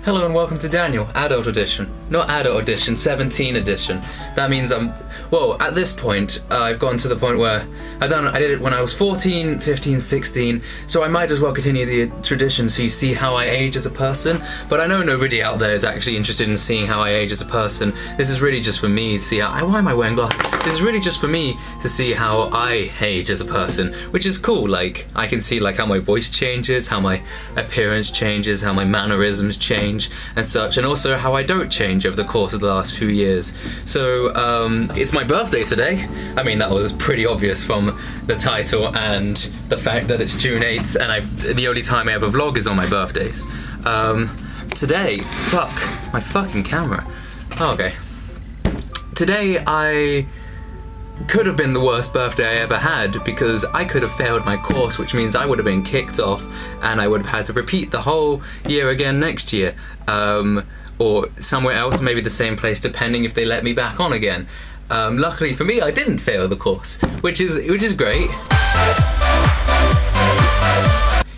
Hello and welcome to Daniel, Adult Edition. Not Adult Edition, 17 Edition. That means well, at this point, I've gotten to the point where I did it when I was 14, 15, 16, so I might as well continue the tradition so you see how I age as a person. But I know nobody out there is actually interested in seeing how I age as a person. This is really just for me to see how, why am I wearing glasses? This is really just for me to see how I age as a person, which is cool. Like, I can see like how my voice changes, how my appearance changes, how my mannerisms change and such, and also how I don't change over the course of the last few years. So it's my birthday today. I mean, that was pretty obvious from the title and the fact that it's June 8th and the only time I ever vlog is on my birthdays. Today, fuck, my fucking camera. Oh, okay. Today I could have been the worst birthday I ever had because I could have failed my course, which means I would have been kicked off and I would have had to repeat the whole year again next year, or somewhere else, maybe the same place, depending if they let me back on again. Luckily for me, I didn't fail the course, which is great.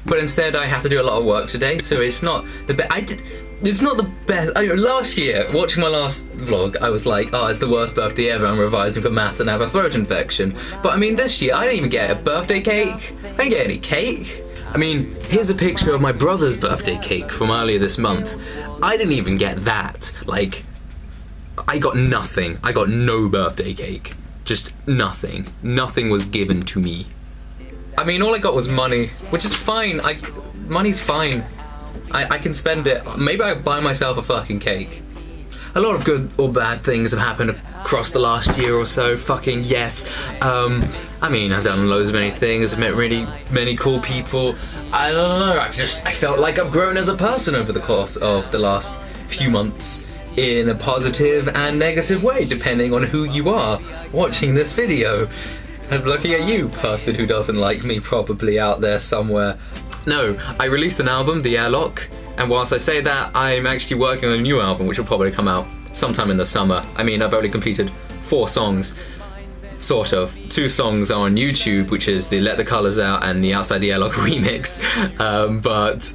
But instead, I have to do a lot of work today, so it's not the best. It's not the best. Last year, watching my last vlog, I was like, oh, it's the worst birthday ever, I'm revising for maths and I have a throat infection. But I mean, this year, I didn't even get a birthday cake. I didn't get any cake. I mean, here's a picture of my brother's birthday cake from earlier this month. I didn't even get that. Like, I got nothing. I got no birthday cake. Just nothing. Nothing was given to me. I mean, all I got was money, which is fine. Money's fine. I can spend it. Maybe I'll buy myself a fucking cake. A lot of good or bad things have happened across the last year or so. Fucking yes. I mean, I've done loads of many things. I've met really many cool people. I don't know. I felt like I've grown as a person over the course of the last few months in a positive and negative way, depending on who you are watching this video. I'm looking at you, person who doesn't like me, probably out there somewhere. No, I released an album, The Airlock, and whilst I say that, I'm actually working on a new album which will probably come out sometime in the summer. I mean, I've only completed 4 songs, sort of. 2 songs are on YouTube, which is the Let the Colours Out and the Outside the Airlock remix, but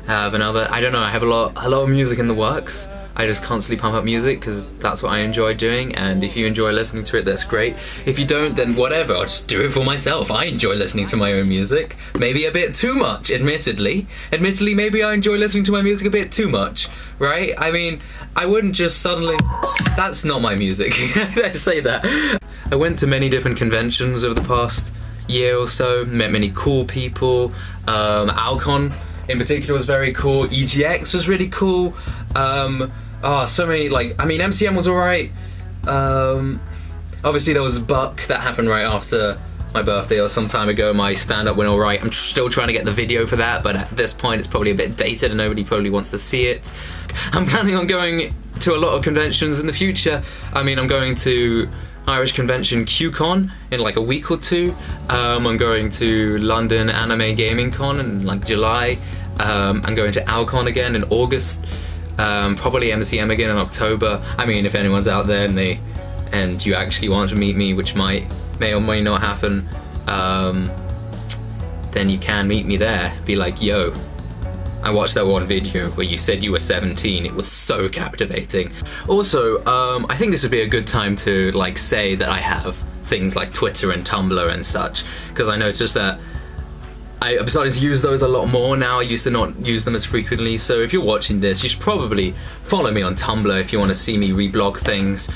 I have another, I don't know, I have a lot of music in the works. I just constantly pump up music because that's what I enjoy doing, and if you enjoy listening to it, that's great. If you don't, then whatever, I'll just do it for myself. I enjoy listening to my own music. Maybe a bit too much, admittedly. Admittedly, maybe I enjoy listening to my music a bit too much, right? I mean, I wouldn't just suddenly... That's not my music. I say that. I went to many different conventions over the past year or so, met many cool people. Alcon in particular was very cool. EGX was really cool. So many, like, I mean, MCM was alright. Obviously there was Buck that happened right after my birthday or some time ago. My stand-up went alright. I'm still trying to get the video for that, but at this point it's probably a bit dated and nobody probably wants to see it. I'm planning on going to a lot of conventions in the future. I mean, I'm going to Irish convention QCon in like a week or 2. I'm going to London Anime Gaming Con in like July. I'm going to Alcon again in August. Probably MCM again in October. I mean, if anyone's out there and you actually want to meet me, which may or may not happen, then you can meet me there. Be like, yo, I watched that one video where you said you were 17. It was so captivating. Also, I think this would be a good time to like say that I have things like Twitter and Tumblr and such, because I noticed that I'm starting to use those a lot more now. I used to not use them as frequently, so if you're watching this, you should probably follow me on Tumblr if you want to see me reblog things.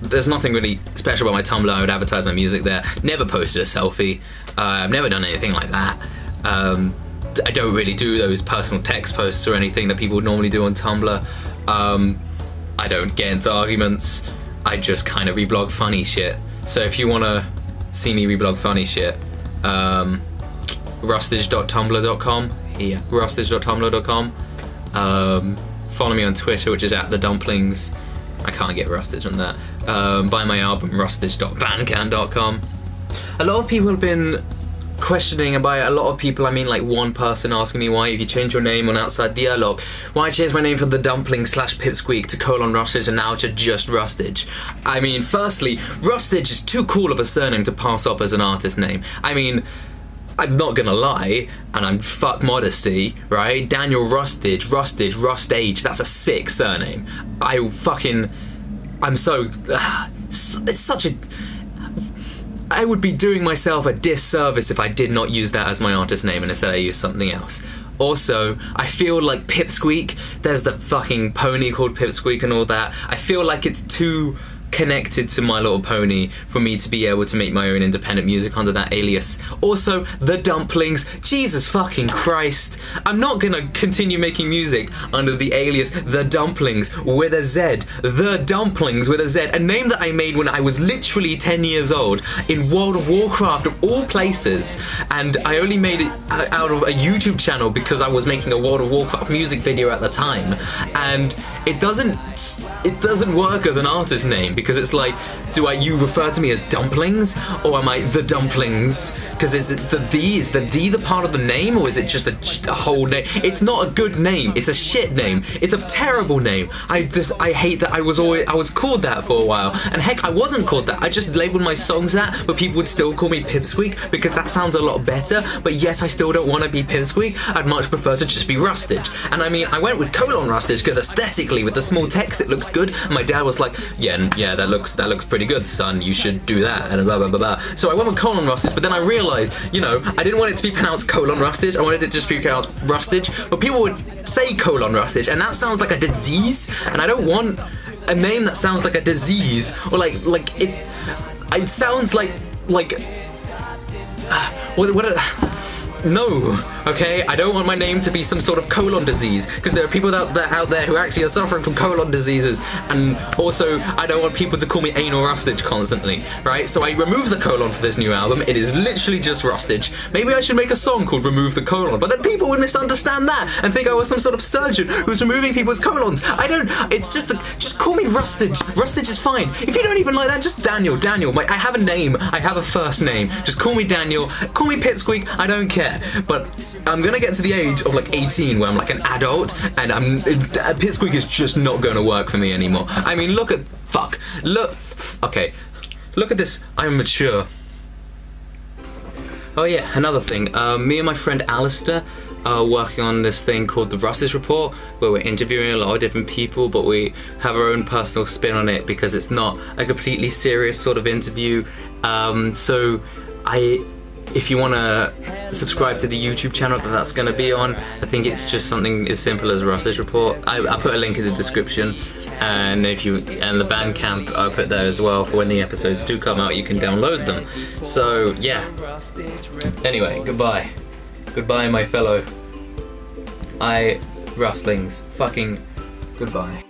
There's nothing really special about my Tumblr. I would advertise my music there. Never posted a selfie. I've never done anything like that. I don't really do those personal text posts or anything that people would normally do on Tumblr. I don't get into arguments. I just kind of reblog funny shit. So if you want to see me reblog funny shit, rustage.tumblr.com. Yeah, rustage.tumblr.com. Follow me on Twitter, which is @thedumplings. I can't get Rustage on that. Buy my album, rustage.bandcamp.com. A lot of people have been questioning, and by a lot of people I mean like one person asking me, why have you changed your name on Outside the Airlock? Why change my name from The Dumpling / Pipsqueak to Rustage and now to just Rustage? I mean, firstly, Rustage is too cool of a surname to pass up as an artist name. I mean, I'm not gonna lie, and I'm fuck modesty, right? Daniel Rustage, Rustage, that's a sick surname. I'm so, it's such a, I would be doing myself a disservice if I did not use that as my artist name and instead I used something else. Also, I feel like Pipsqueak, there's the fucking pony called Pipsqueak and all that. I feel like it's too connected to My Little Pony for me to be able to make my own independent music under that alias. Also, The Dumplings, Jesus fucking Christ. I'm not gonna continue making music under the alias The Dumplings with a Z. The Dumplings with a Z, a name that I made when I was literally 10 years old in World of Warcraft of all places, and I only made it out of a YouTube channel because I was making a World of Warcraft music video at the time, and it doesn't work as an artist name because it's like, you refer to me as Dumplings, or am I The Dumplings? Because is the part of the name, or is it just a whole name? It's not a good name. It's a shit name. It's a terrible name. I hate that I was called that for a while, and heck, I wasn't called that. I just labeled my songs that, but people would still call me Pipsqueak because that sounds a lot better. But yet I still don't want to be Pipsqueak. I'd much prefer to just be Rustage. And I mean, I went with Rustage because aesthetically, with the small text, it looks good. And my dad was like, yeah, that looks pretty good, son. You should do that, and blah blah blah blah. So I went with Rustage, but then I realized, I didn't want it to be pronounced Rustage. I wanted it to just be pronounced Rustage. But people would say Rustage, and that sounds like a disease, and I don't want a name that sounds like a disease, or like it sounds like no, okay? I don't want my name to be some sort of colon disease, because there are people out there who actually are suffering from colon diseases, and also I don't want people to call me Anal Rustage constantly, right? So I removed the colon for this new album. It is literally just Rustage. Maybe I should make a song called Remove the Colon, but then people would misunderstand that and think I was some sort of surgeon who's removing people's colons. Just call me Rustage. Rustage is fine. If you don't even like that, just Daniel. I have a name. I have a first name. Just call me Daniel. Call me Pipsqueak. I don't care. But I'm gonna get to the age of like 18 where I'm like an adult, and Pipsqueak is just not gonna work for me anymore. I mean, look at this. I'm mature. Oh yeah, another thing. Me and my friend Alistair are working on this thing called the Rustage Report, where we're interviewing a lot of different people, but we have our own personal spin on it because it's not a completely serious sort of interview. If you want to subscribe to the YouTube channel that's going to be on, I think it's just something as simple as Rustage Report. I put a link in the description, and the Bandcamp I put there as well for when the episodes do come out. You can download them. So yeah. Anyway, goodbye, my fellow Rustlings. Fucking goodbye.